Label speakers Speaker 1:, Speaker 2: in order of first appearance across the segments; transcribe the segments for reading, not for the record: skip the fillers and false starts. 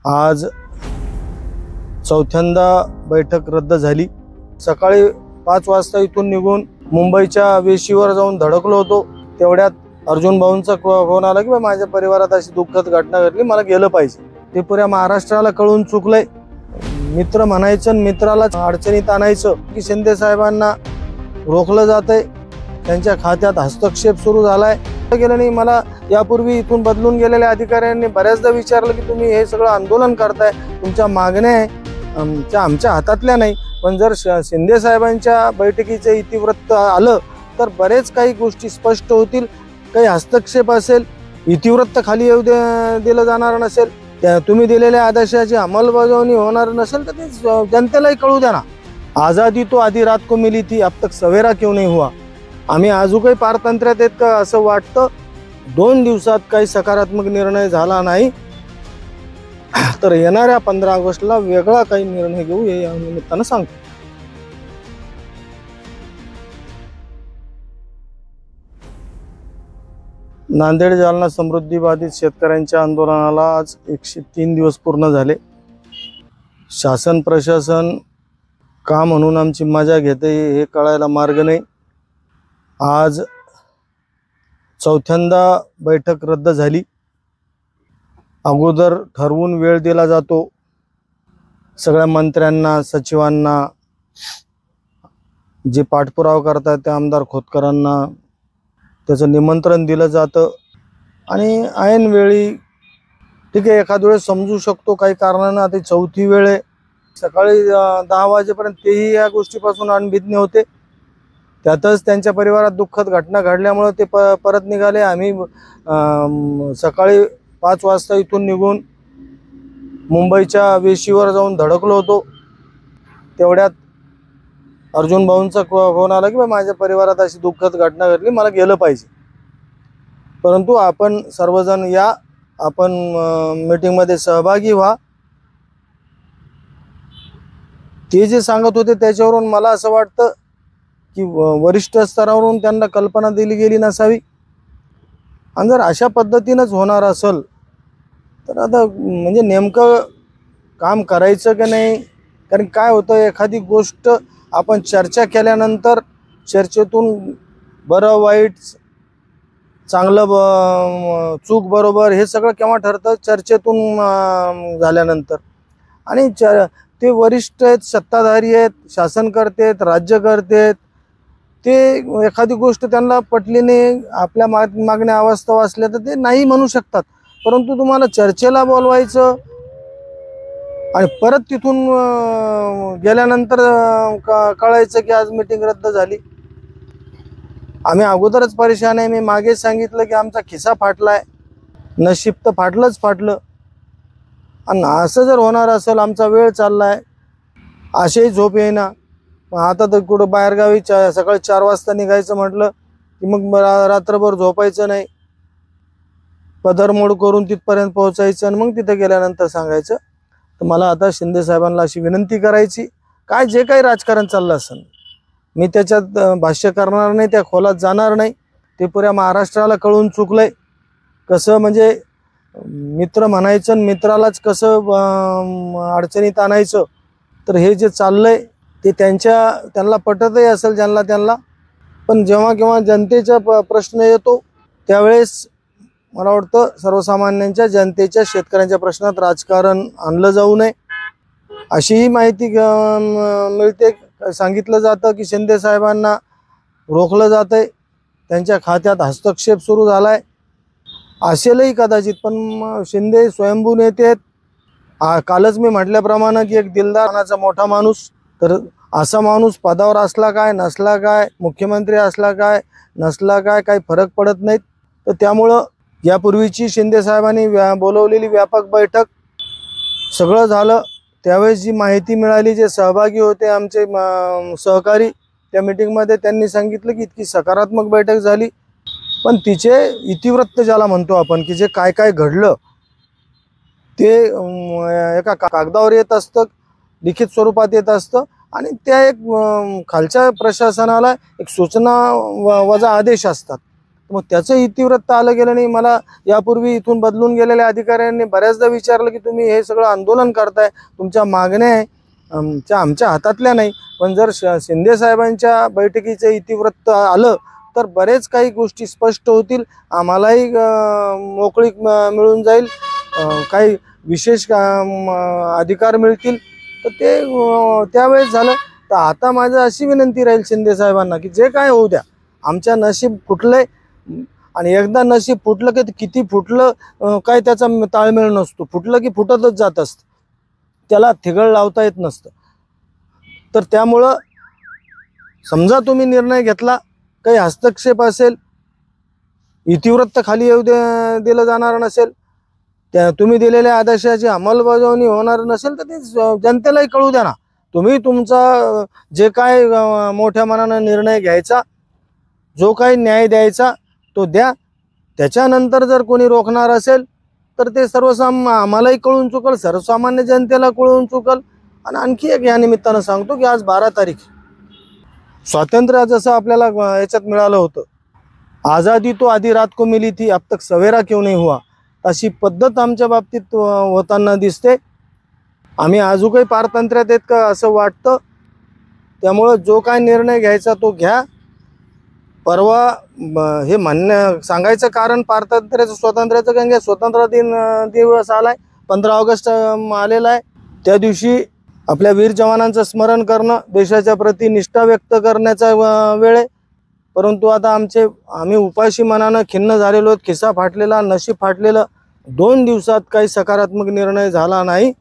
Speaker 1: आज चौथ्यांदा बैठक रद्द झाली। सकाळी 5 वाजता इथून निघून मुंबईच्या वेशीवर जाऊन धडकलो होतो। तेवढ्यात अर्जुन भाऊंचा फोन आला की माझ्या परिवारात अशी दुःखद घटना घडली, मला गेलं पाहिजे। ते पुऱ्या महाराष्ट्राला कळून चुकलंय। मित्र म्हणायचं, मित्राला अडचणीत आणायचं की शिंदे साहेबांना रोखलं जातंय, त्यांच्या खात्यात हस्तक्षेप सुरू झालाय। गेलं नाही। मला यापूर्वी इथून बदलून गेलेल्या अधिकाऱ्यांनी बऱ्याचदा विचारलं की तुम्ही हे सगळं आंदोलन करताय, तुमच्या मागण्या आमच्या हातातल्या नाही। पण जर शिंदे साहेबांच्या बैठकीचं इतिवृत्त आलं तर बरेच काही गोष्टी स्पष्ट होतील। काही हस्तक्षेप असेल, इतिवृत्त खाली येऊ दिलं जाणार नसेल, तुम्ही दिलेल्या आदेशाची अंमलबजावणी होणार नसेल तर ते जनतेलाही कळू द्या ना। आजादी तो आधी रात को मिली थी, अब तक सवेरा क्यों नहीं हुआ। आम्ही अजूनही पारतंत्र्यात आहेत का असं वाटतं। 2 दिवसात काही सकारात्मक निर्णय झाला नाही तर येणाऱ्या 15 ऑगस्टला वेगळा काही निर्णय घेऊ, हे या निमित्तानं सांगतो। नांदेड जालना समृद्धी बाधित शेतकऱ्यांच्या आंदोलनाला आज 103 दिवस पूर्ण झाले। शासन प्रशासन का म्हणून आमची मजा घेते हे कळायला मार्ग नाही। आज चौथ्यांदा बैठक रद्द झाली। अगोदर ठरवून वेळ दिला जातो सगळ्या मंत्र्यांना, सचिवांना, जे पाठपुरावा करतात त्या आमदार खोतकरांना त्याचं निमंत्रण दिलं जातं आणि ऐन वेळी ठीक आहे, एखाद वेळेस समजू शकतो काही कारणानं आता चौथी वेळ आहे। सकाळी 10 वाजेपर्यंत तेही या गोष्टीपासून अनभिज्ञ होते। त्यातच त्यांच्या परिवारात दुःखद घटना घडल्यामुळे ते परत निघाले। आम्ही सकाळी 5 वाजता इथून निघून मुंबईच्या वेशीवर जाऊन धडकलो होतो। तेवढ्यात अर्जुन भाऊंचा फोन आला की माझ्या परिवारात अशी दुःखद घटना घडली, मला गेलं पाहिजे। परंतु आपण सर्वजण या, आपण मीटिंगमध्ये सहभागी व्हा। ते जे सांगत होते त्याच्यावरून मला असं वाटतं की वरिष्ठ स्तरावरून त्यांना कल्पना दिली गेली नसावी। आणि जर अशा पद्धतीनंच होणार असेल तर आता म्हणजे नेमकं काम करायचं की नाही। कारण काय होतं, एखादी गोष्ट आपण चर्चा केल्यानंतर चर्चेतून बरं वाईट, चांगलं चूक बरोबर हे सगळं केव्हा ठरतं, चर्चेतून झाल्यानंतर। आणि ते वरिष्ठ आहेत, सत्ताधारी आहेत, शासनकर्ते आहेत, राज्यकर्ते आहेत, ते एखादी गोष्ट त्यांना पटली नाही, आपल्या मागण्या अवास्तव असल्या तर ते नाही म्हणू शकतात। परंतु तुम्हाला चर्चेला बोलवायचं आणि परत तिथून गेल्यानंतर कळायचं की आज मीटिंग रद्द झाली। आम्ही अगोदरच परेशान आहे। मी मागे सांगितलं की आमचा खिसा फाटलाय, नशीब तर फाटलं। आणि असं जर होणार असेल, आमचा वेळ चाललाय, असेही झोप येईना। आता तर कुठं बाहेरगावी सकाळी 4 वाजता निघायचं म्हटलं की मग रात्रभर झोपायचं नाही, पदरमोड करून तिथपर्यंत पोहोचायचं आणि मग तिथे गेल्यानंतर सांगायचं। तर मला आता शिंदे साहेबांना अशी विनंती करायची, काय जे काही राजकारण चाललं असेल मी त्याच्यात भाष्य करणार नाही, त्या खोलात जाणार नाही। ते पुऱ्या महाराष्ट्राला कळून चुकलंय। कसं म्हणजे मित्र म्हणायचं, मित्रालाच कसं अडचणीत आणायचं, तर हे जे चाललंय ते त्यांना पटतही असेल त्यांना। पण जेव्हा केव्हा जनतेचा प्रश्न येतो त्यावेळेस मला वाटतं सर्वसामान्यांच्या, जनतेच्या, शेतकऱ्यांच्या प्रश्नात राजकारण आणलं जाऊ नये अशीही माहिती मिळते। सांगितलं जातं की शिंदे साहेबांना रोखलं जातंय, त्यांच्या खात्यात हस्तक्षेप सुरू झालाय। असेलही कदाचित, पण शिंदे स्वयंभू नेते आहेत। कालच मी म्हटल्याप्रमाणे की एक दिलदाराचा मोठा माणूस, तर असा माणूस पदावर असला काय नसला काय, मुख्यमंत्री असला काय नसला काय, काही फरक पडत नाहीत। तर त्यामुळं यापूर्वीची शिंदे साहेबांनी बोलवलेली व्यापक बैठक सगळं झालं। त्यावेळेस जी माहिती मिळाली, जे सहभागी होते आमचे सहकारी त्या मीटिंगमध्ये, त्यांनी सांगितलं की इतकी सकारात्मक बैठक झाली, पण तिचे इतिवृत्त ज्याला म्हणतो आपण की जे काय काय घडलं ते एका कागदावर येत असतं, लिखित स्वरूपात येत असतं आणि त्या एक खालच्या प्रशासनाला एक सूचना वजा आदेश असतात। मग त्याचं इतिवृत्त आलं गेलं नाही. मला यापूर्वी इथून बदलून गेलेल्या अधिकाऱ्यांनी बऱ्याचदा विचारलं की तुम्ही हे सगळं आंदोलन करताय, तुमच्या मागण्या आहे आमच्या हातातल्या नाही. पण जर शिंदे साहेबांच्या बैठकीचं इतिवृत्त आलं तर बरेच काही गोष्टी स्पष्ट होतील, आम्हालाही मोकळीक मिळून जाईल, काही विशेष अधिकार मिळतील. तर ते त्यावेळेस झालं. तर आता माझं अशी विनंती राहील शिंदे साहेबांना की जे काय होऊ द्या, आमच्या नशीब फुटलंय आणि एकदा नशीब फुटलं की किती फुटलं काय त्याचा ताळमेळ नसतो, फुटलं की फुटतच जात असतं, त्याला थिगळ लावता येत नसतं. तर त्यामुळं समजा तुम्ही निर्णय घेतला, काही हस्तक्षेप असेल, इतिवृत्त खाली येऊ दिलं जाणार नसेल, त्या तुम्ही दिलेल्या आदेशाची अंमलबजावणी होणार नसेल तर ते जनतेलाही कळू द्या ना. तुम्ही तुमचा जे काय मोठ्या मनानं निर्णय घ्यायचा, जो काही न्याय द्यायचा तो द्या. त्याच्यानंतर जर कोणी रोखणार असेल तर ते आम्हालाही कळून चुकल, सर्वसामान्य जनतेला कळून चुकल. आणि आणखी एक या निमित्तानं सांगतो की आज 12 तारीख, स्वातंत्र्य जसं आपल्याला याच्यात मिळालं होतं, आज़ादी तो आधी रात को मिली थी, अब तक सवेरा क्यों नहीं हुआ, अशी पद्धत आमच्या बाबतीत होताना दिसते. आम्ही अजूनही पारतंत्र्यात आहेत का असं वाटतं. त्यामुळं जो काय निर्णय घ्यायचा तो घ्या. परवा हे सांगायचं कारण पारतंत्र्याचं स्वातंत्र्याचं कारण की स्वतंत्र दिवस आलाय, 15 ऑगस्ट आलेला आहे. त्या दिवशी आपल्या वीर जवानांचं स्मरण करणं, देशाच्या प्रती निष्ठा व्यक्त करण्याचा वेळ आहे. परंतु आता आम्ही उपाशी मनानं खिन्न झालेलो आहोत, खिसा फाटलेला, नशीब फाटलेलं. 2 दिवसात काही सकारात्मक निर्णय झाला नाही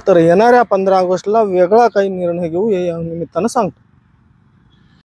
Speaker 1: तर येणाऱ्या 15 ऑगस्टला वेगळा काही निर्णय घेऊ हे या निमित्तानं सांगतो.